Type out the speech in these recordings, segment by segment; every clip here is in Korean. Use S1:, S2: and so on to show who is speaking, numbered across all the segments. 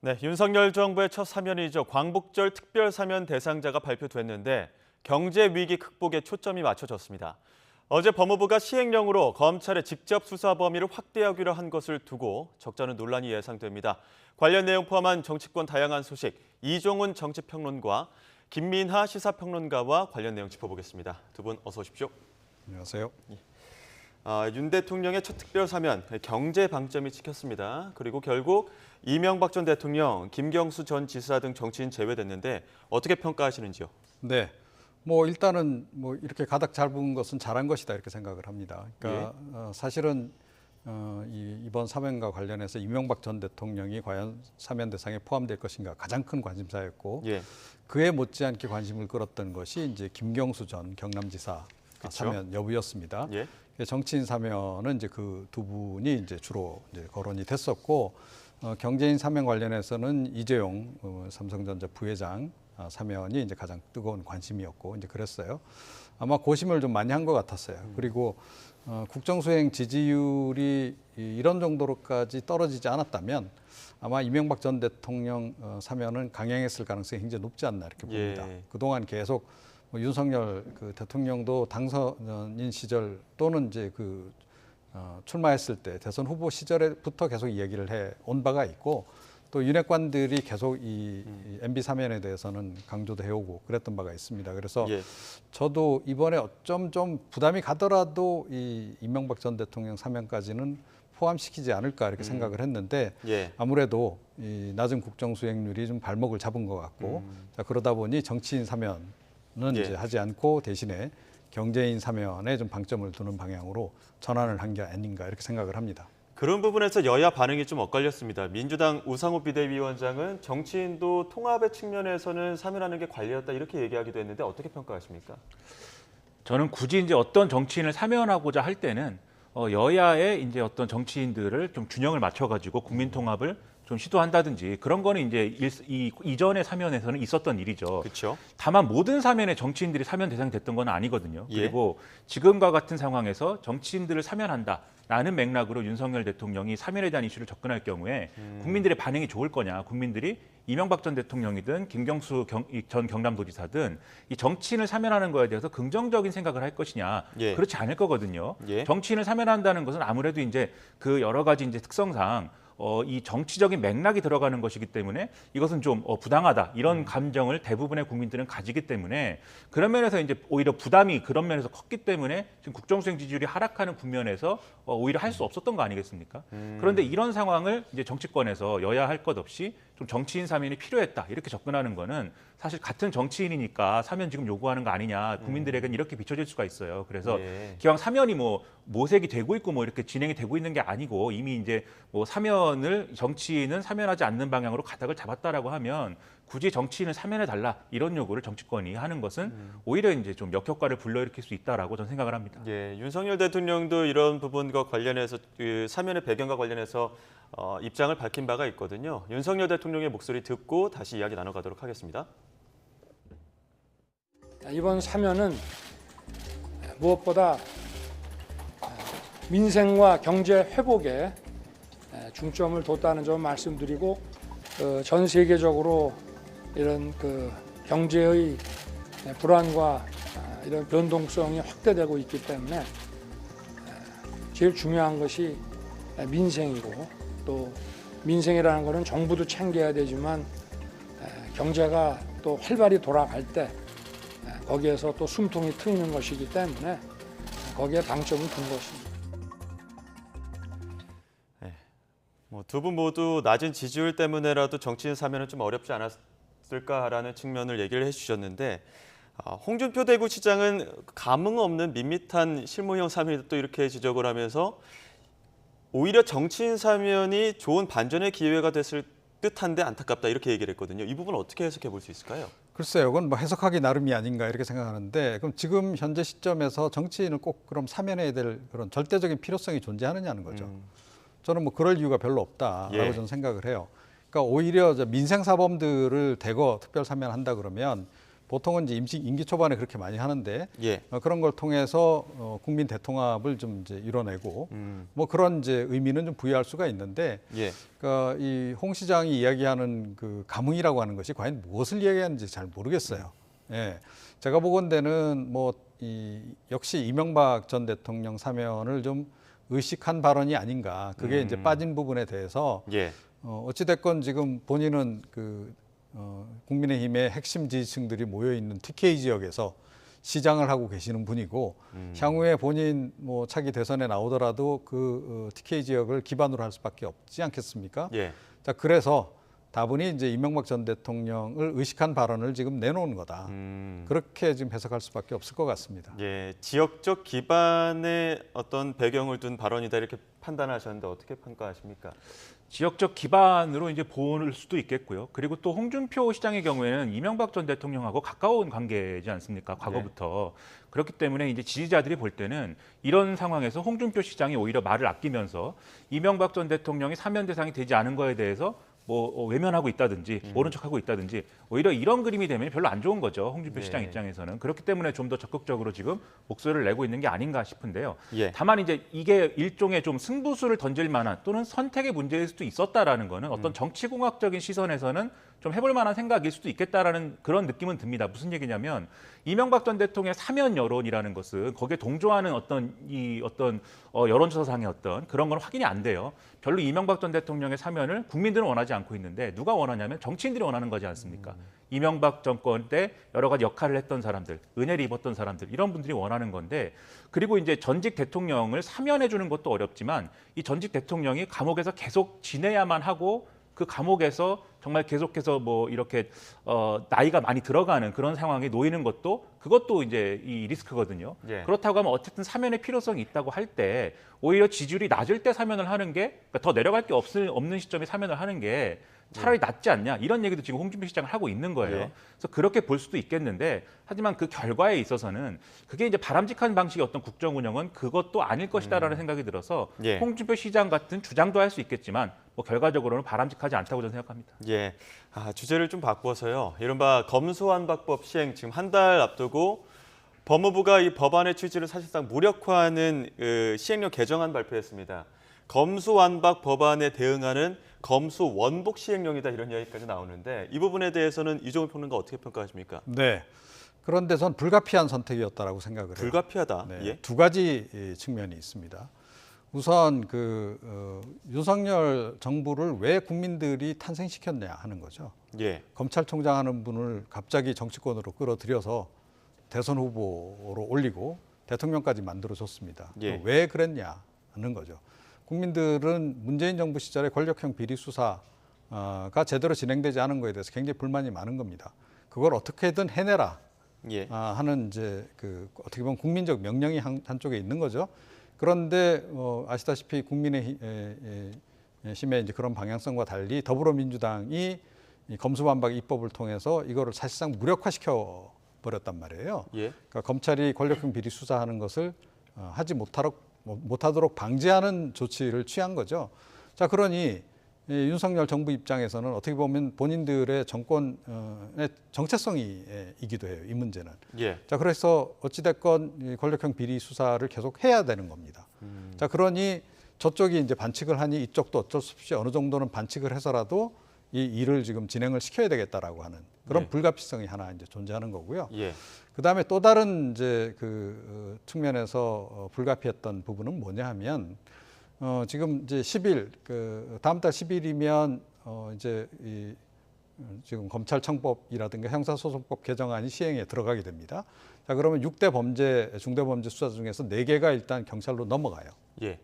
S1: 네, 윤석열 정부의 첫 사면이죠. 광복절 특별 사면 대상자가 발표됐는데 경제 위기 극복에 초점이 맞춰졌습니다. 어제 법무부가 시행령으로 검찰의 직접 수사 범위를 확대하기로 한 것을 두고 적잖은 논란이 예상됩니다. 관련 내용 포함한 정치권 다양한 소식, 이종훈 정치평론가, 김민하 시사평론가와 관련 내용 짚어보겠습니다. 두 분 어서 오십시오.
S2: 안녕하세요.
S1: 윤 대통령의 첫 특별 사면, 경제 방점이 찍혔습니다. 그리고 결국 이명박 전 대통령, 김경수 전 지사 등 정치인 제외됐는데 어떻게 평가하시는지요?
S2: 네, 일단은 이렇게 가닥 잡은 것은 잘한 것이다 이렇게 생각을 합니다. 그러니까 사실은 이번 사면과 관련해서 이명박 전 대통령이 과연 사면 대상에 포함될 것인가 가장 큰 관심사였고, 그에 못지않게 관심을 끌었던 것이 이제 김경수 전 경남지사 사면 여부였습니다. 정치인 사면은 이제 그 두 분이 이제 주로 이제 거론이 됐었고, 경제인 사면 관련해서는 이재용 삼성전자 부회장 사면이 이제 가장 뜨거운 관심이었고 이제 그랬어요. 아마 고심을 좀 많이 한 것 같았어요. 그리고 국정수행 지지율이 이런 정도로까지 떨어지지 않았다면 아마 이명박 전 대통령 사면은 강행했을 가능성이 굉장히 높지 않나 이렇게 봅니다. 그동안 계속 윤석열 대통령도 당선인 시절 또는 이제 출마했을 때 대선 후보 시절부터 계속 이야기를 해 온 바가 있고, 또 윤핵관들이 계속 이 MB 사면에 대해서는 강조도 해오고 그랬던 바가 있습니다. 그래서 저도 이번에 어쩜 좀 부담이 가더라도 이 이명박 전 대통령 사면까지는 포함시키지 않을까 이렇게 생각을 했는데, 아무래도 이 낮은 국정 수행률이 좀 발목을 잡은 것 같고, 자, 그러다 보니 정치인 사면은 이제 하지 않고 대신에 경제인 사면에 좀 방점을 두는 방향으로 전환을 한 게 아닌가 이렇게 생각을 합니다.
S1: 그런 부분에서 여야 반응이 좀 엇갈렸습니다. 민주당 우상호 비대위원장은 정치인도 통합의 측면에서는 사면하는 게 관리였다 이렇게 얘기하기도 했는데 어떻게 평가하십니까?
S3: 저는 굳이 이제 어떤 정치인을 사면하고자 할 때는 여야의 이제 어떤 정치인들을 좀 균형을 맞춰가지고 국민 통합을 좀 시도한다든지 그런 거는 이제 이전의 사면에서는 있었던 일이죠.
S1: 그렇죠.
S3: 다만 모든 사면에 정치인들이 사면 대상이 됐던 건 아니거든요. 그리고 지금과 같은 상황에서 정치인들을 사면한다라는 맥락으로 윤석열 대통령이 사면에 대한 이슈를 접근할 경우에 국민들의 반응이 좋을 거냐, 국민들이 이명박 전 대통령이든 김경수 전 경남도지사든 이 정치인을 사면하는 거에 대해서 긍정적인 생각을 할 것이냐, 그렇지 않을 거거든요. 정치인을 사면한다는 것은 아무래도 이제 그 여러 가지 이제 특성상 이 정치적인 맥락이 들어가는 것이기 때문에 이것은 좀 부당하다 이런 감정을 대부분의 국민들은 가지기 때문에, 그런 면에서 이제 오히려 부담이 그런 면에서 컸기 때문에 지금 국정수행 지지율이 하락하는 국면에서 오히려 할 수 없었던 거 아니겠습니까? 그런데 이런 상황을 이제 정치권에서 여야 할 것 없이 좀 정치인 사면이 필요했다 이렇게 접근하는 거는 사실 같은 정치인이니까 사면 지금 요구하는 거 아니냐, 국민들에게는 이렇게 비춰질 수가 있어요. 그래서 기왕 사면이 모색이 되고 있고 이렇게 진행이 되고 있는 게 아니고 이미 이제 사면을 정치인은 사면하지 않는 방향으로 가닥을 잡았다라고 하면 굳이 정치인을 사면해 달라 이런 요구를 정치권이 하는 것은 오히려 이제 좀 역효과를 불러일으킬 수 있다라고 저는 생각을 합니다.
S1: 윤석열 대통령도 이런 부분과 관련해서 그 사면의 배경과 관련해서 입장을 밝힌 바가 있거든요. 윤석열 대통령의 목소리 듣고 다시 이야기 나눠가도록 하겠습니다.
S4: 이번 사면은 무엇보다 민생과 경제 회복에 중점을 뒀다는 점 말씀드리고, 전 세계적으로 이런 경제의 불안과 이런 변동성이 확대되고 있기 때문에 제일 중요한 것이 민생이고, 또 민생이라는 것은 정부도 챙겨야 되지만 경제가 또 활발히 돌아갈 때 거기에서 또 숨통이 트이는 것이기 때문에 거기에 방점을 둔 것입니다.
S1: 두 분 모두 낮은 지지율 때문에라도 정치인 사면은 좀 어렵지 않았을까라는 측면을 얘기를 해주셨는데, 홍준표 대구시장은 감흥 없는 밋밋한 실무형 사면이다 또 이렇게 지적을 하면서 오히려 정치인 사면이 좋은 반전의 기회가 됐을 듯한데 안타깝다 이렇게 얘기를 했거든요. 이 부분 어떻게 해석해 볼 수 있을까요?
S2: 글쎄요, 그건 해석하기 나름이 아닌가 이렇게 생각하는데, 그럼 지금 현재 시점에서 정치인은 꼭 그럼 사면해야 될 그런 절대적인 필요성이 존재하느냐는 거죠. 저는 그럴 이유가 별로 없다라고 저는 생각을 해요. 그러니까 오히려 민생 사범들을 대거 특별 사면한다 그러면 보통은 이제 임기 초반에 그렇게 많이 하는데
S1: 예.
S2: 그런 걸 통해서 국민 대통합을 좀 이제 이뤄내고 뭐 그런 이제 의미는 좀 부여할 수가 있는데
S1: 예.
S2: 그러니까 이 홍 시장이 이야기하는 그 감흥이라고 하는 것이 과연 무엇을 이야기하는지 잘 모르겠어요. 예. 제가 보건대는 뭐 역시 이명박 전 대통령 사면을 좀 의식한 발언이 아닌가. 그게 이제 빠진 부분에 대해서
S1: 예.
S2: 어찌됐건 지금 본인은 국민의힘의 핵심 지지층들이 모여 있는 TK 지역에서 시장을 하고 계시는 분이고 향후에 본인 뭐 차기 대선에 나오더라도 TK 지역을 기반으로 할 수밖에 없지 않겠습니까?
S1: 예.
S2: 자, 그래서 다분히 이제 이명박 전 대통령을 의식한 발언을 지금 내놓은 거다. 그렇게 지금 해석할 수밖에 없을 것 같습니다.
S1: 예, 지역적 기반의 어떤 배경을 둔 발언이다 이렇게 판단하셨는데 어떻게 평가하십니까?
S3: 지역적 기반으로 이제 볼 수도 있겠고요. 그리고 또 홍준표 시장의 경우에는 이명박 전 대통령하고 가까운 관계지 않습니까? 과거부터. 그렇기 때문에 이제 지지자들이 볼 때는 이런 상황에서 홍준표 시장이 오히려 말을 아끼면서 이명박 전 대통령이 사면 대상이 되지 않은 거에 대해서 뭐 외면하고 있다든지 모른 척하고 있다든지 오히려 이런 그림이 되면 별로 안 좋은 거죠. 홍준표 시장 입장에서는. 그렇기 때문에 좀 더 적극적으로 지금 목소리를 내고 있는 게 아닌가 싶은데요.
S1: 예.
S3: 다만 이제 이게 일종의 좀 승부수를 던질 만한 또는 선택의 문제일 수도 있었다라는 거는 어떤 정치공학적인 시선에서는 좀 해볼 만한 생각일 수도 있겠다라는 그런 느낌은 듭니다. 무슨 얘기냐면 이명박 전 대통령의 사면 여론이라는 것은 거기에 동조하는 어떤 여론조사상의 어떤 그런 건 확인이 안 돼요. 별로 이명박 전 대통령의 사면을 국민들은 원하지 않고 있는데 누가 원하냐면 정치인들이 원하는 거지 않습니까? 이명박 정권 때 여러 가지 역할을 했던 사람들, 은혜를 입었던 사람들 이런 분들이 원하는 건데 그리고 이제 전직 대통령을 사면해 주는 것도 어렵지만 이 전직 대통령이 감옥에서 계속 지내야만 하고 그 감옥에서 정말 계속해서 뭐 이렇게 나이가 많이 들어가는 그런 상황에 놓이는 그것도 이제 이 리스크거든요.
S1: 예.
S3: 그렇다고 하면 어쨌든 사면의 필요성이 있다고 할 때 오히려 지지율이 낮을 때 사면을 하는 게 그러니까 더 내려갈 게 없는 시점에 사면을 하는 게 차라리 낫지 않냐 이런 얘기도 지금 홍준표 시장을 하고 있는 거예요.
S1: 예.
S3: 그래서 그렇게 볼 수도 있겠는데 하지만 그 결과에 있어서는 그게 이제 바람직한 방식의 어떤 국정 운영은 그것도 아닐 것이다라는 생각이 들어서
S1: 예.
S3: 홍준표 시장 같은 주장도 할 수 있겠지만 뭐 결과적으로는 바람직하지 않다고 저는 생각합니다.
S1: 예. 주제를 좀 바꿔서요. 이른바 검수완박법 시행 지금 한 달 앞두고 법무부가 이 법안의 취지를 사실상 무력화하는 시행령 개정안 발표했습니다. 검수완박 법안에 대응하는 검수원복 시행령이다 이런 이야기까지 나오는데 이 부분에 대해서는 이종훈 평론가 어떻게 평가하십니까?
S2: 네. 그런데 전 불가피한 선택이었다라고 생각을 해요.
S1: 불가피하다.
S2: 네,
S1: 예.
S2: 두 가지 측면이 있습니다. 우선 윤석열 정부를 왜 국민들이 탄생시켰냐 하는 거죠.
S1: 예.
S2: 검찰총장 하는 분을 갑자기 정치권으로 끌어들여서 대선 후보로 올리고 대통령까지 만들어줬습니다.
S1: 예.
S2: 왜 그랬냐 하는 거죠. 국민들은 문재인 정부 시절에 권력형 비리 수사가 제대로 진행되지 않은 것에 대해서 굉장히 불만이 많은 겁니다. 그걸 어떻게든 해내라
S1: 예.
S2: 하는 이제 어떻게 보면 국민적 명령이 한쪽에 있는 거죠. 그런데 아시다시피 국민의힘의 이제 그런 방향성과 달리 더불어민주당이 이 검수완박 입법을 통해서 이거를 사실상 무력화시켜 버렸단 말이에요.
S1: 예.
S2: 그러니까 검찰이 권력형 비리 수사하는 것을 하지 못하도록 방지하는 조치를 취한 거죠. 자, 그러니 윤석열 정부 입장에서는 어떻게 보면 본인들의 정권의 정체성이기도 해요. 이 문제는.
S1: 예.
S2: 자, 그래서 어찌됐건 이 권력형 비리 수사를 계속 해야 되는 겁니다. 자, 그러니 저쪽이 이제 반칙을 하니 이쪽도 어쩔 수 없이 어느 정도는 반칙을 해서라도 이 일을 지금 진행을 시켜야 되겠다라고 하는 그런
S1: 예.
S2: 불가피성이 하나 이제 존재하는 거고요.
S1: 예.
S2: 그다음에 또 다른 이제 측면에서 불가피했던 부분은 뭐냐 하면 지금 이제 10일 다음 달 10일이면 이제 지금 검찰청법이라든가 형사소송법 개정안이 시행에 들어가게 됩니다. 자, 그러면 6대 범죄 중대범죄 수사 중에서 4개가 일단 경찰로 넘어가요.
S1: 예.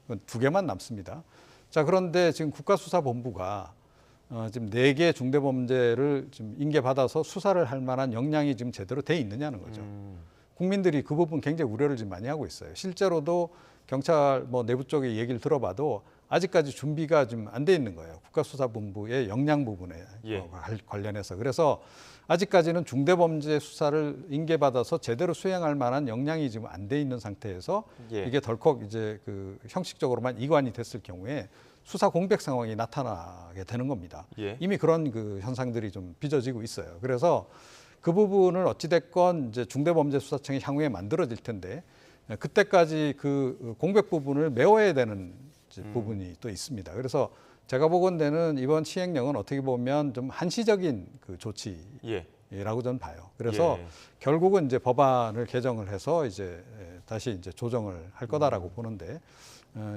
S2: 2개만 남습니다. 자, 그런데 지금 국가수사본부가 지금 4개 중대범죄를 지금 인계받아서 수사를 할 만한 역량이 지금 제대로 돼 있느냐는 거죠. 국민들이 그 부분 굉장히 우려를 지금 많이 하고 있어요. 실제로도 경찰 내부 쪽의 얘기를 들어봐도 아직까지 준비가 좀 안 돼 있는 거예요. 국가수사본부의 역량 부분에
S1: 예.
S2: 관련해서. 그래서 아직까지는 중대범죄 수사를 인계받아서 제대로 수행할 만한 역량이 지금 안 돼 있는 상태에서
S1: 예.
S2: 이게 덜컥 이제 형식적으로만 이관이 됐을 경우에 수사 공백 상황이 나타나게 되는 겁니다.
S1: 예.
S2: 이미 그런 현상들이 좀 빚어지고 있어요. 그래서 그 부분을 어찌됐건 이제 중대범죄수사청이 향후에 만들어질 텐데 그때까지 그 공백 부분을 메워야 되는 이제 부분이 또 있습니다. 그래서 제가 보건대는 이번 시행령은 어떻게 보면 좀 한시적인 그 조치라고 저는 봐요. 그래서 결국은 이제 법안을 개정을 해서 이제 다시 이제 조정을 할 거다라고 보는데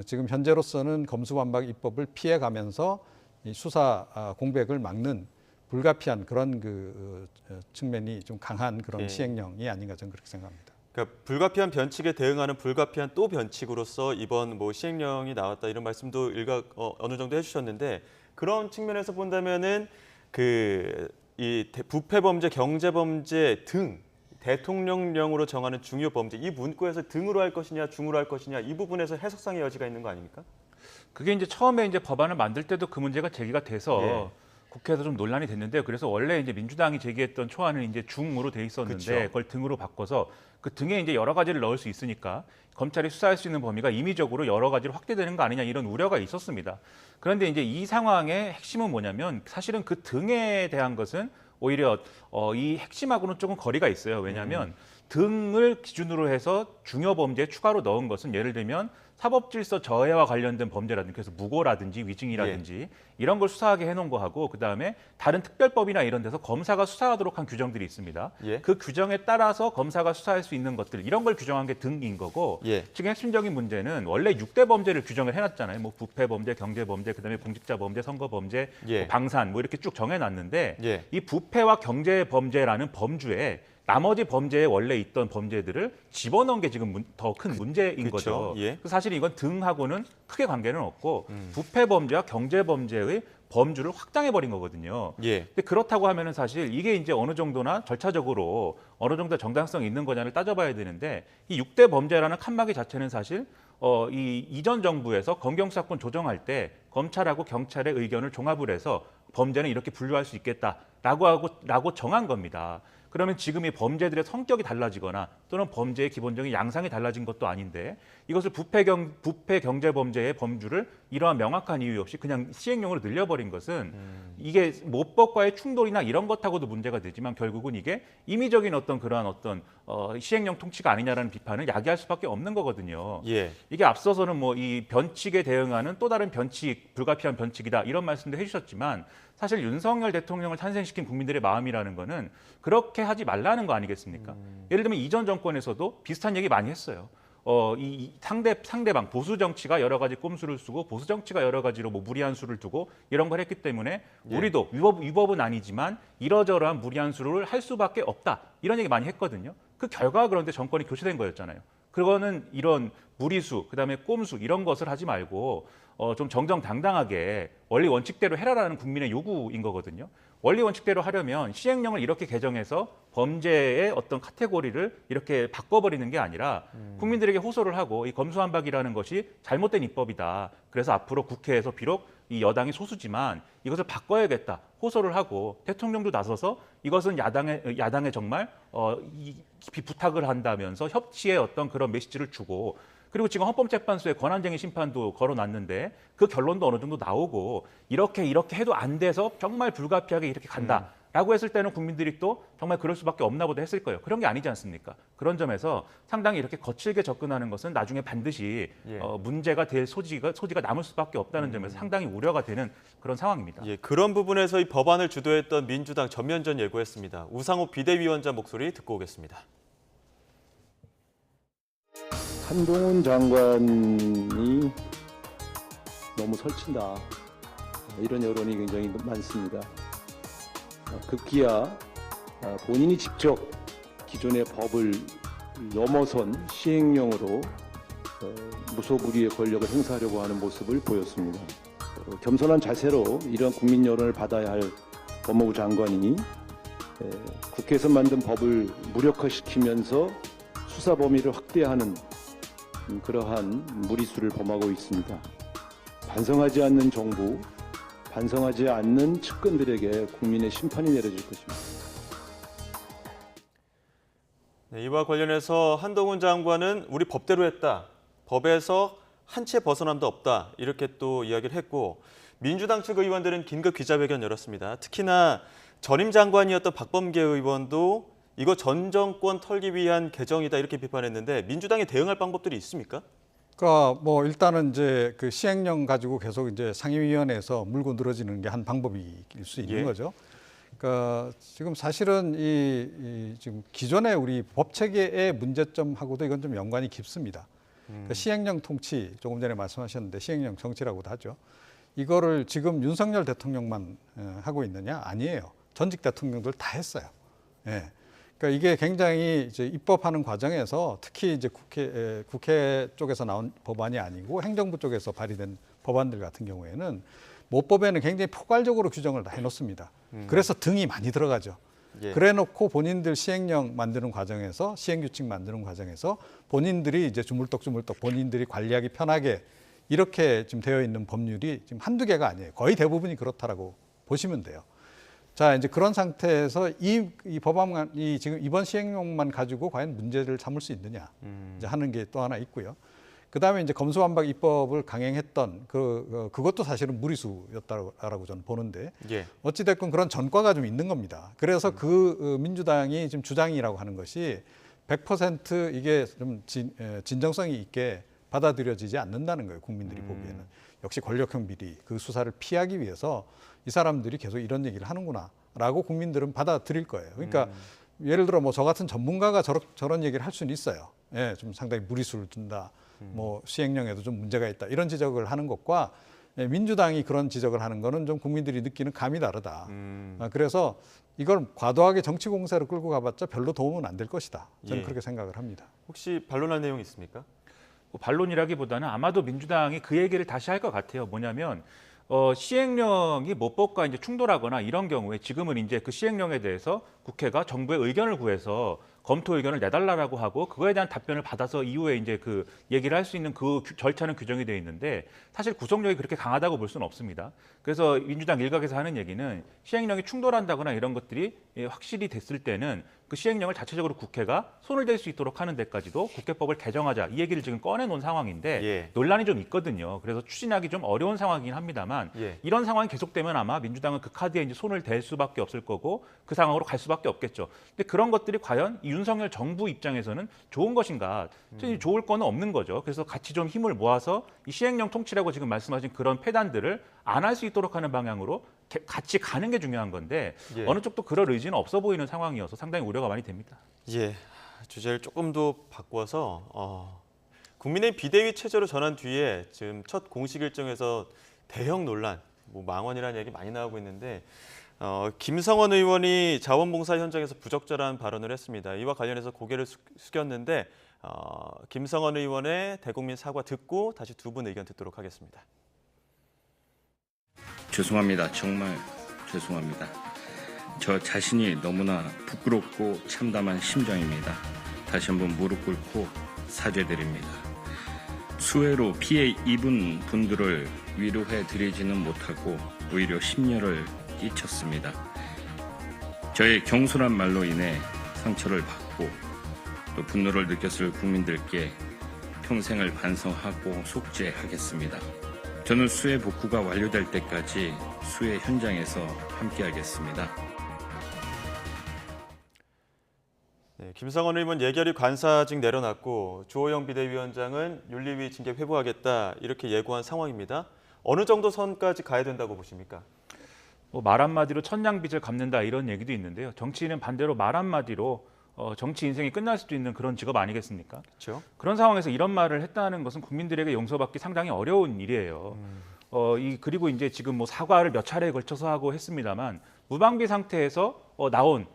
S2: 지금 현재로서는 검수완박 입법을 피해가면서 이 수사 공백을 막는 불가피한 그런 그 측면이 좀 강한 그런 시행령이 아닌가 저는 그렇게 생각합니다.
S1: 그러니까 불가피한 변칙에 대응하는 불가피한 또 변칙으로서 이번 뭐 시행령이 나왔다 이런 말씀도 어느 정도 해주셨는데 그런 측면에서 본다면은 이 부패 범죄, 경제 범죄 등 대통령령으로 정하는 중요 범죄 이 문구에서 등으로 할 것이냐 중으로 할 것이냐 이 부분에서 해석상의 여지가 있는 거 아닙니까?
S3: 그게 이제 처음에 이제 법안을 만들 때도 그 문제가 제기가 돼서 국회에서 좀 논란이 됐는데요. 그래서 원래 이제 민주당이 제기했던 초안은 이제 중으로 돼 있었는데
S1: 그쵸.
S3: 그걸 등으로 바꿔서 그 등에 이제 여러 가지를 넣을 수 있으니까 검찰이 수사할 수 있는 범위가 임의적으로 여러 가지로 확대되는 거 아니냐 이런 우려가 있었습니다. 그런데 이제 이 상황의 핵심은 뭐냐면 사실은 그 등에 대한 것은 오히려 이 핵심하고는 조금 거리가 있어요. 왜냐하면 등을 기준으로 해서 중요 범죄에 추가로 넣은 것은 예를 들면 사법질서 저해와 관련된 범죄라든지 그래서 무고라든지 위증이라든지 이런 걸 수사하게 해놓은 거하고 그다음에 다른 특별법이나 이런 데서 검사가 수사하도록 한 규정들이 있습니다. 그 규정에 따라서 검사가 수사할 수 있는 것들 이런 걸 규정한 게 등인 거고 지금 핵심적인 문제는 원래 6대 범죄를 규정을 해놨잖아요. 뭐 부패 범죄, 경제 범죄, 그다음에 공직자 범죄, 선거 범죄, 뭐 방산 뭐 이렇게 쭉 정해놨는데 이 부패와 경제 범죄라는 범주에 나머지 범죄에 원래 있던 범죄들을 집어넣은 게 지금 더 큰 문제인 거죠. 사실 이건 등하고는 크게 관계는 없고 부패 범죄와 경제 범죄의 범주를 확장해버린 거거든요. 근데 그렇다고 하면은 사실 이게 이제 어느 정도나 절차적으로 어느 정도 정당성이 있는 거냐를 따져봐야 되는데 이 6대 범죄라는 칸막이 자체는 사실 이 이전 정부에서 검경수사권 조정할 때 검찰하고 경찰의 의견을 종합을 해서 범죄는 이렇게 분류할 수 있겠다라고 정한 겁니다. 그러면 지금 이 범죄들의 성격이 달라지거나 또는 범죄의 기본적인 양상이 달라진 것도 아닌데 이것을 부패 경제 범죄의 범주를 이러한 명확한 이유 없이 그냥 시행령으로 늘려버린 것은 이게 모법과의 충돌이나 이런 것하고도 문제가 되지만 결국은 이게 임의적인 그러한 시행령 통치가 아니냐라는 비판을 야기할 수밖에 없는 거거든요. 이게 앞서서는 뭐 이 변칙에 대응하는 또 다른 변칙, 불가피한 변칙이다 이런 말씀도 해주셨지만 사실 윤석열 대통령을 탄생시킨 국민들의 마음이라는 거는 그렇게 하지 말라는 거 아니겠습니까? 예를 들면 이전 정권에서도 비슷한 얘기 많이 했어요. 이 상대방 보수 정치가 여러 가지 꼼수를 쓰고 보수 정치가 여러 가지로 뭐 무리한 수를 두고 이런 걸 했기 때문에 우리도 위법은 아니지만 이러저러한 무리한 수를 할 수밖에 없다 이런 얘기 많이 했거든요. 그 결과가 그런데 정권이 교체된 거였잖아요. 그거는 이런 무리수 그다음에 꼼수 이런 것을 하지 말고 좀 정정당당하게 원리 원칙대로 해라라는 국민의 요구인 거거든요. 원리 원칙대로 하려면 시행령을 이렇게 개정해서 범죄의 어떤 카테고리를 이렇게 바꿔버리는 게 아니라 국민들에게 호소를 하고 이 검수완박이라는 것이 잘못된 입법이다. 그래서 앞으로 국회에서 비록 이 여당이 소수지만 이것을 바꿔야겠다. 호소를 하고 대통령도 나서서 이것은 야당에 정말 깊이 부탁을 한다면서 협치의 그런 메시지를 주고 그리고 지금 헌법재판소에 권한쟁의 심판도 걸어놨는데 그 결론도 어느 정도 나오고 이렇게 해도 안 돼서 정말 불가피하게 이렇게 간다라고 했을 때는 국민들이 또 정말 그럴 수밖에 없나 보다 했을 거예요. 그런 게 아니지 않습니까? 그런 점에서 상당히 이렇게 거칠게 접근하는 것은 나중에 반드시 문제가 될 소지가 남을 수밖에 없다는 점에서 상당히 우려가 되는 그런 상황입니다.
S1: 그런 부분에서 이 법안을 주도했던 민주당 전면전 예고했습니다. 우상호 비대위원장 목소리 듣고 오겠습니다.
S5: 한동훈 장관이 너무 설친다 이런 여론이 굉장히 많습니다. 급기야 본인이 직접 기존의 법을 넘어선 시행령으로 무소불위의 권력을 행사하려고 하는 모습을 보였습니다. 겸손한 자세로 이러한 국민 여론을 받아야 할 법무부 장관이 국회에서 만든 법을 무력화시키면서 수사 범위를 확대하는 그러한 무리수를 범하고 있습니다. 반성하지 않는 정부, 반성하지 않는 측근들에게 국민의 심판이 내려질 것입니다.
S1: 이와 관련해서 한동훈 장관은 우리 법대로 했다. 법에서 한 채 벗어남도 없다. 이렇게 또 이야기를 했고 민주당 측 의원들은 긴급 기자회견 열었습니다. 특히나 전임 장관이었던 박범계 의원도 이거 전 정권 털기 위한 개정이다 이렇게 비판했는데 민주당이 대응할 방법들이 있습니까?
S2: 그러니까 뭐 일단은 이제 그 시행령 가지고 계속 이제 상임위원회에서 물고 늘어지는 게 한 방법일 수 있는
S1: 예.
S2: 거죠. 그러니까 지금 사실은 이 지금 기존의 우리 법 체계의 문제점하고도 이건 좀 연관이 깊습니다. 그러니까 시행령 통치 조금 전에 말씀하셨는데 시행령 정치라고도 하죠. 이거를 지금 윤석열 대통령만 하고 있느냐? 아니에요. 전직 대통령들 다 했어요. 예. 그러니까 이게 굉장히 이제 입법하는 과정에서 특히 이제 국회 쪽에서 나온 법안이 아니고 행정부 쪽에서 발의된 법안들 같은 경우에는 모법에는 굉장히 포괄적으로 규정을 다 해놓습니다. 그래서 등이 많이 들어가죠.
S1: 예.
S2: 그래놓고 본인들 시행령 만드는 과정에서 시행규칙 만드는 과정에서 본인들이 이제 주물떡주물떡 본인들이 관리하기 편하게 이렇게 지금 되어 있는 법률이 지금 한두 개가 아니에요. 거의 대부분이 그렇다라고 보시면 돼요. 자, 이제 그런 상태에서 이 법안이 지금 이번 시행령만 가지고 과연 문제를 삼을 수 있느냐 이제 하는 게 또 하나 있고요. 그다음에 이제 검수완박 입법을 강행했던 그것도 사실은 무리수였다라고 저는 보는데
S1: 예.
S2: 어찌 됐건 그런 전과가 좀 있는 겁니다. 그래서 그 민주당이 지금 주장이라고 하는 것이 100% 이게 좀 진정성이 있게 받아들여지지 않는다는 거예요. 국민들이 보기에는. 역시 권력형 비리 그 수사를 피하기 위해서 이 사람들이 계속 이런 얘기를 하는구나라고 국민들은 받아들일 거예요. 그러니까 예를 들어 뭐 저 같은 전문가가 저런 얘기를 할 수는 있어요. 예, 좀 상당히 무리수를 둔다. 뭐 시행령에도 좀 문제가 있다. 이런 지적을 하는 것과 민주당이 그런 지적을 하는 거는 좀 국민들이 느끼는 감이 다르다. 그래서 이걸 과도하게 정치 공세로 끌고 가봤자 별로 도움은 안 될 것이다. 저는
S1: 예.
S2: 그렇게 생각을 합니다.
S1: 혹시 반론할 내용 있습니까?
S3: 뭐 반론이라기보다는 아마도 민주당이 그 얘기를 다시 할 것 같아요. 뭐냐면 시행령이 모법과 이제 충돌하거나 이런 경우에 지금은 이제 그 시행령에 대해서 국회가 정부의 의견을 구해서 검토 의견을 내달라고 하고 그거에 대한 답변을 받아서 이후에 이제 그 얘기를 할 수 있는 그 절차는 규정이 되어 있는데 사실 구속력이 그렇게 강하다고 볼 수는 없습니다. 그래서 민주당 일각에서 하는 얘기는 시행령이 충돌한다거나 이런 것들이 확실히 됐을 때는 그 시행령을 자체적으로 국회가 손을 댈 수 있도록 하는 데까지도 국회법을 개정하자 이 얘기를 지금 꺼내놓은 상황인데
S1: 예.
S3: 논란이 좀 있거든요. 그래서 추진하기 좀 어려운 상황이긴 합니다만
S1: 예.
S3: 이런 상황이 계속되면 아마 민주당은 그 카드에 이제 손을 댈 수밖에 없을 거고 그 상황으로 갈 수밖에 없겠죠. 근데 그런 것들이 과연 이 윤석열 정부 입장에서는 좋은 것인가? 좋을 거는 없는 거죠. 그래서 같이 좀 힘을 모아서 이 시행령 통치라고 지금 말씀하신 그런 폐단들을 안 할 수 있도록 하는 방향으로 같이 가는 게 중요한 건데
S1: 예.
S3: 어느 쪽도 그럴 의지는 없어 보이는 상황이어서 상당히 우려가 많이 됩니다.
S1: 예, 주제를 조금 더 바꿔서 국민의힘 비대위 체제로 전환 뒤에 지금 첫 공식 일정에서 대형 논란, 뭐 망언이라는 얘기 많이 나오고 있는데 김성원 의원이 자원봉사 현장에서 부적절한 발언을 했습니다. 이와 관련해서 고개를 숙였는데 김성원 의원의 대국민 사과 듣고 다시 두 분 의견 듣도록 하겠습니다.
S6: 죄송합니다. 정말 죄송합니다. 저 자신이 너무나 부끄럽고 참담한 심정입니다. 다시 한번 무릎 꿇고 사죄드립니다. 수해로 피해 입은 분들을 위로해 드리지는 못하고 오히려 심려를 끼쳤습니다. 저의 경솔한 말로 인해 상처를 받고 또 분노를 느꼈을 국민들께 평생을 반성하고 속죄하겠습니다. 저는 수해 복구가 완료될 때까지 수해 현장에서 함께하겠습니다.
S1: 네, 김성원 의원 예결위 관사직 내려놨고 주호영 비대위원장은 윤리위 징계 회부하겠다 이렇게 예고한 상황입니다. 어느 정도 선까지 가야 된다고 보십니까?
S3: 말 한마디로 천냥빚을 갚는다 이런 얘기도 있는데요. 정치인은 반대로 말 한마디로 정치 인생이 끝날 수도 있는 그런 직업 아니겠습니까?
S1: 그렇죠.
S3: 그런 상황에서 이런 말을 했다는 것은 국민들에게 용서받기 상당히 어려운 일이에요. 그리고 이제 지금 뭐 사과를 몇 차례에 걸쳐서 하고 했습니다만 무방비 상태에서 나온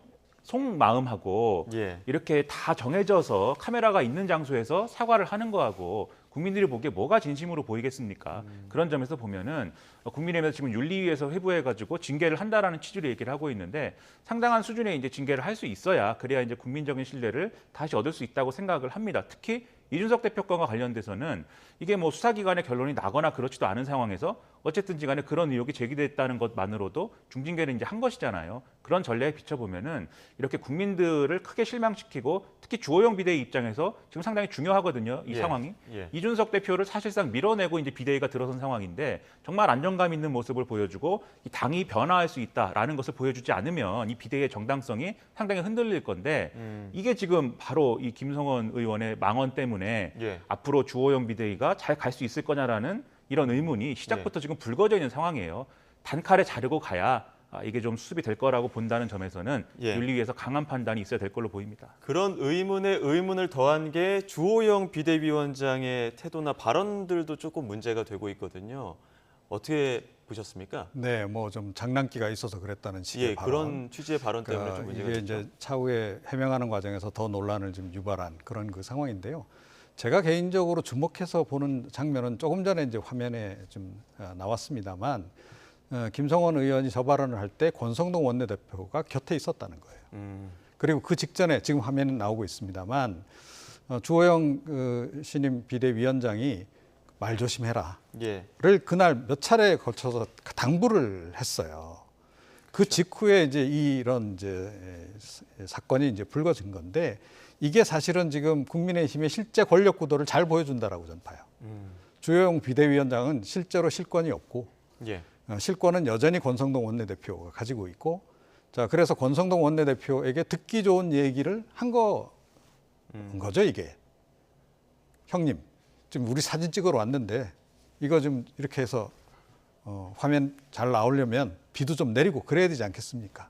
S3: 속마음하고
S1: 예.
S3: 이렇게 다 정해져서 카메라가 있는 장소에서 사과를 하는 거하고 국민들이 보기에 뭐가 진심으로 보이겠습니까? 그런 점에서 보면은 국민의힘에서 지금 윤리위에서 회부해가지고 징계를 한다라는 취지로 얘기를 하고 있는데 상당한 수준의 이제 징계를 할 수 있어야 그래야 이제 국민적인 신뢰를 다시 얻을 수 있다고 생각을 합니다. 특히 이준석 대표 건과 관련돼서는 이게 뭐 수사기관의 결론이 나거나 그렇지도 않은 상황에서 어쨌든지 간에 그런 의혹이 제기됐다는 것만으로도 중징계를 이제 한 것이잖아요. 그런 전례에 비춰보면은 이렇게 국민들을 크게 실망시키고 특히 주호영 비대위 입장에서 지금 상당히 중요하거든요. 이
S1: 예.
S3: 상황이.
S1: 예.
S3: 이준석 대표를 사실상 밀어내고 이제 비대위가 들어선 상황인데 정말 안정감 있는 모습을 보여주고 이 당이 변화할 수 있다라는 것을 보여주지 않으면 이 비대위의 정당성이 상당히 흔들릴 건데 이게 지금 바로 이 김성원 의원의 망언 때문에
S1: 예.
S3: 앞으로 주호영 비대위가 잘 갈 수 있을 거냐라는 이런 의문이 시작부터 지금 불거져 있는 상황이에요. 단칼에 자르고 가야 이게 좀 수습이 될 거라고 본다는 점에서는
S1: 예.
S3: 윤리위에서 강한 판단이 있어야 될 걸로 보입니다.
S1: 그런 의문에 의문을 더한 게 주호영 비대위원장의 태도나 발언들도 조금 문제가 되고 있거든요. 어떻게 보셨습니까?
S2: 네, 뭐 좀 장난기가 있어서 그랬다는 식의
S1: 예,
S2: 발언.
S1: 그런 취지의 발언 때문에 좀 문제가
S2: 이게
S1: 됐죠.
S2: 이제 차후에 해명하는 과정에서 더 논란을 좀 유발한 그런 그 상황인데요. 제가 개인적으로 주목해서 보는 장면은 조금 전에 이제 화면에 좀 나왔습니다만 김성원 의원이 저 발언을 할 때 권성동 원내대표가 곁에 있었다는 거예요. 그리고 그 직전에 지금 화면에 나오고 있습니다만 주호영 신임 비대위원장이 말 조심해라를
S1: 예.
S2: 그날 몇 차례에 걸쳐서 당부를 했어요. 그 직후에 이제 이런 이제 사건이 이제 불거진 건데 이게 사실은 지금 국민의힘의 실제 권력 구도를 잘 보여준다라고 저는 봐요. 주호영 비대위원장은 실제로 실권이 없고
S1: 예.
S2: 실권은 여전히 권성동 원내대표가 가지고 있고 자 그래서 권성동 원내대표에게 듣기 좋은 얘기를 한 거죠 이게. 형님 지금 우리 사진 찍으러 왔는데 이거 좀 이렇게 해서 화면 잘 나오려면 비도 좀 내리고 그래야 되지 않겠습니까?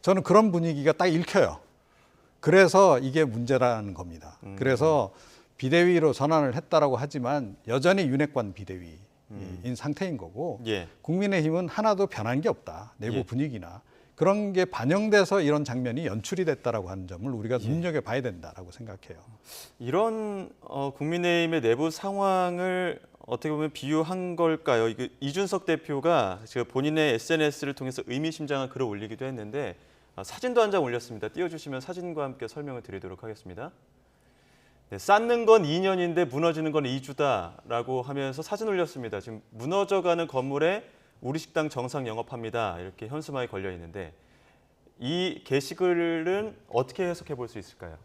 S2: 저는 그런 분위기가 딱 읽혀요. 그래서 이게 문제라는 겁니다. 그래서 비대위로 전환을 했다라고 하지만 여전히 윤핵관 비대위인 상태인 거고
S1: 예.
S2: 국민의힘은 하나도 변한 게 없다. 내부
S1: 예.
S2: 분위기나 그런 게 반영돼서 이런 장면이 연출이 됐다라고 하는 점을 우리가 눈여겨봐야 된다라고 생각해요.
S1: 이런 국민의힘의 내부 상황을 어떻게 보면 비유한 걸까요? 이준석 대표가 지금 본인의 SNS를 통해서 의미심장한 글을 올리기도 했는데 사진도 한 장 올렸습니다. 띄워주시면 사진과 함께 설명을 드리도록 하겠습니다. 네, 쌓는 건 2년인데 무너지는 건 2주다라고 하면서 사진 올렸습니다. 지금 무너져가는 건물에 우리 식당 정상 영업합니다. 이렇게 현수막이 걸려 있는데 이 게시글은 어떻게 해석해 볼 수 있을까요?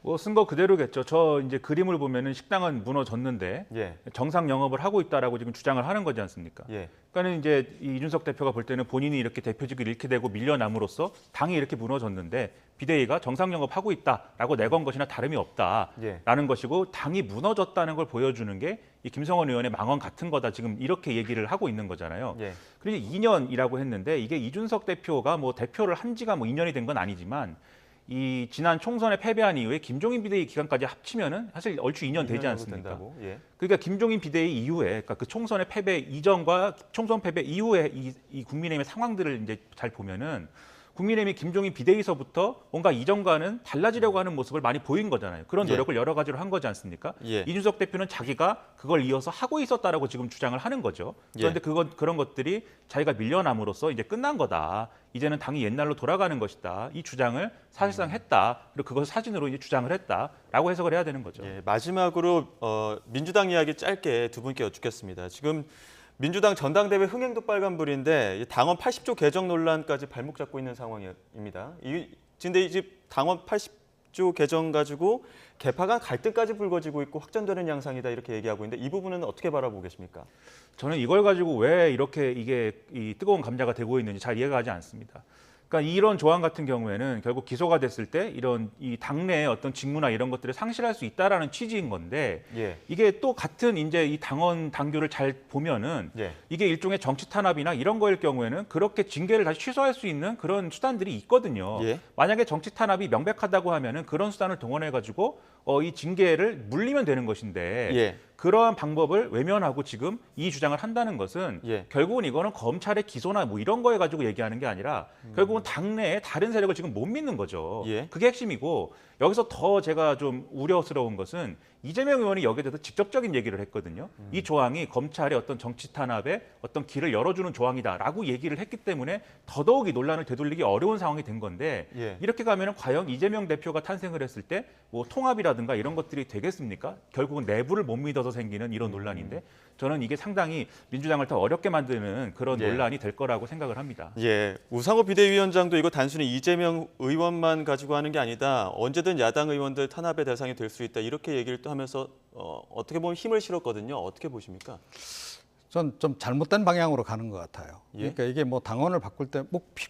S3: 뭐 쓴 거 그대로겠죠. 저 이제 그림을 보면은 식당은 무너졌는데
S1: 예.
S3: 정상 영업을 하고 있다라고 지금 주장을 하는 거지 않습니까?
S1: 예.
S3: 그러니까는 이제 이준석 대표가 볼 때는 본인이 이렇게 대표직을 잃게 되고 밀려남으로써 당이 이렇게 무너졌는데 비대위가 정상 영업하고 있다라고 내건 것이나 다름이 없다라는
S1: 예.
S3: 것이고 당이 무너졌다는 걸 보여주는 게 이 김성원 의원의 망언 같은 거다 지금 이렇게 얘기를 하고 있는 거잖아요.
S1: 예.
S3: 그리고 2년이라고 했는데 이게 이준석 대표가 뭐 대표를 한 지가 뭐 2년이 된 건 아니지만 이 지난 총선에 패배한 이후에 김종인 비대위 기간까지 합치면은 사실 얼추 2년 되지 않습니까?
S1: 예.
S3: 그러니까 김종인 비대위 이후에, 그러니까 그 총선의 패배 이전과 총선 패배 이후에 이 국민의힘의 상황들을 이제 잘 보면은 국민의힘이 김종인 비대위서부터 뭔가 이전과는 달라지려고 하는 모습을 많이 보인 거잖아요. 그런 노력을 여러 가지로 한 거지 않습니까?
S1: 예.
S3: 이준석 대표는 자기가 그걸 이어서 하고 있었다라고 지금 주장을 하는 거죠. 그런데 그런 것들이 자기가 밀려남으로써 이제 끝난 거다. 이제는 당이 옛날로 돌아가는 것이다. 이 주장을 사실상 했다. 그리고 그것을 사진으로 이제 주장을 했다라고 해석을 해야 되는 거죠.
S1: 예, 마지막으로 민주당 이야기 짧게 두 분께 여쭙겠습니다. 지금 민주당 전당대회 흥행도 빨간불인데 당원 80조 개정 논란까지 발목 잡고 있는 상황입니다. 근데 이제 당원 80조 개정 가지고 개파 간 갈등까지 불거지고 있고 확전되는 양상이다 이렇게 얘기하고 있는데 이 부분은 어떻게 바라보고 계십니까?
S3: 저는 이걸 가지고 왜 이렇게 이게 이 뜨거운 감자가 되고 있는지 잘 이해가 가지 않습니다. 그러니까 이런 조항 같은 경우에는 결국 기소가 됐을 때 이런 이 당내의 어떤 직무나 이런 것들을 상실할 수 있다라는 취지인 건데
S1: 예.
S3: 이게 또 같은 이제 이 당원 당규를 잘 보면은
S1: 예.
S3: 이게 일종의 정치 탄압이나 이런 거일 경우에는 그렇게 징계를 다시 취소할 수 있는 그런 수단들이 있거든요.
S1: 예.
S3: 만약에 정치 탄압이 명백하다고 하면은 그런 수단을 동원해 가지고 이 징계를 물리면 되는 것인데
S1: 예.
S3: 그러한 방법을 외면하고 지금 이 주장을 한다는 것은
S1: 예.
S3: 결국은 이거는 검찰의 기소나 뭐 이런 거에 가지고 얘기하는 게 아니라 결국은 당내에 다른 세력을 지금 못 믿는 거죠.
S1: 예.
S3: 그게 핵심이고 여기서 더 제가 좀 우려스러운 것은 이재명 의원이 여기에 대해서 직접적인 얘기를 했거든요. 이 조항이 검찰의 어떤 정치 탄압에 어떤 길을 열어주는 조항이다라고 얘기를 했기 때문에 더더욱이 논란을 되돌리기 어려운 상황이 된 건데
S1: 예.
S3: 이렇게 가면은 과연 이재명 대표가 탄생을 했을 때 뭐 통합이라 설득이라든가 이런 것들이 되겠습니까? 결국은 내부를 못 믿어서 생기는 이런 논란인데 저는 이게 상당히 민주당을 더 어렵게 만드는 그런
S1: 예.
S3: 논란이 될 거라고 생각을 합니다.
S1: 예, 우상호 비대위원장도 이거 단순히 이재명 의원만 가지고 하는 게 아니다. 언제든 야당 의원들 탄압의 대상이 될 수 있다. 이렇게 얘기를 또 하면서 어떻게 보면 힘을 실었거든요. 어떻게 보십니까?
S2: 전 좀 잘못된 방향으로 가는 것 같아요.
S1: 예?
S2: 그러니까 이게 뭐 당원을 바꿀 때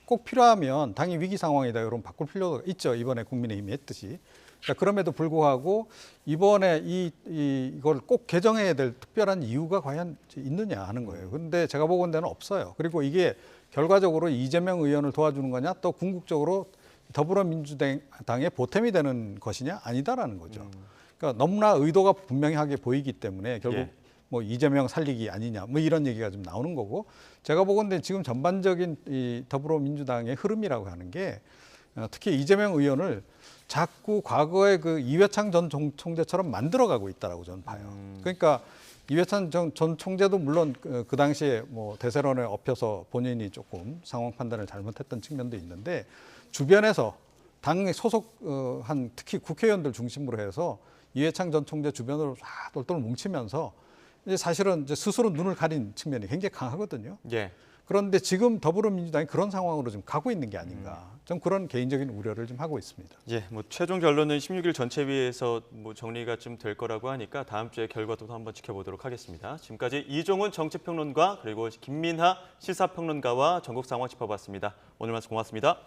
S2: 꼭 필요하면 당이 위기 상황이다 이러면 바꿀 필요가 있죠. 이번에 국민의힘이 했듯이. 그러니까 그럼에도 불구하고 이번에 이걸 꼭 개정해야 될 특별한 이유가 과연 있느냐 하는 거예요. 그런데 제가 보건대는 없어요. 그리고 이게 결과적으로 이재명 의원을 도와주는 거냐 또 궁극적으로 더불어민주당의 보탬이 되는 것이냐 아니다라는 거죠. 그러니까 너무나 의도가 분명하게 보이기 때문에 결국
S1: 예.
S2: 뭐 이재명 살리기 아니냐 뭐 이런 얘기가 좀 나오는 거고 제가 보건대 지금 전반적인 이 더불어민주당의 흐름이라고 하는 게 특히 이재명 의원을 자꾸 과거의 그 이회창 전 총재처럼 만들어가고 있다라고 저는 봐요. 그러니까 이회창 전 총재도 물론 그 당시에 뭐 대세론에 엎여서 본인이 조금 상황 판단을 잘못했던 측면도 있는데 주변에서 당의 소속한 특히 국회의원들 중심으로 해서 이회창 전 총재 주변으로 쫙 똘똘 뭉치면서 이제 사실은 이제 스스로 눈을 가린 측면이 굉장히 강하거든요.
S1: 예.
S2: 그런데 지금 더불어민주당이 그런 상황으로 지금 가고 있는 게 아닌가. 좀 그런 개인적인 우려를 좀 하고 있습니다.
S1: 예, 뭐 최종 결론은 16일 전체위에서 뭐 정리가 좀 될 거라고 하니까 다음 주에 결과도 한번 지켜보도록 하겠습니다. 지금까지 이종훈 정치평론가 그리고 김민하 시사평론가와 전국 상황 짚어봤습니다. 오늘 말씀 고맙습니다.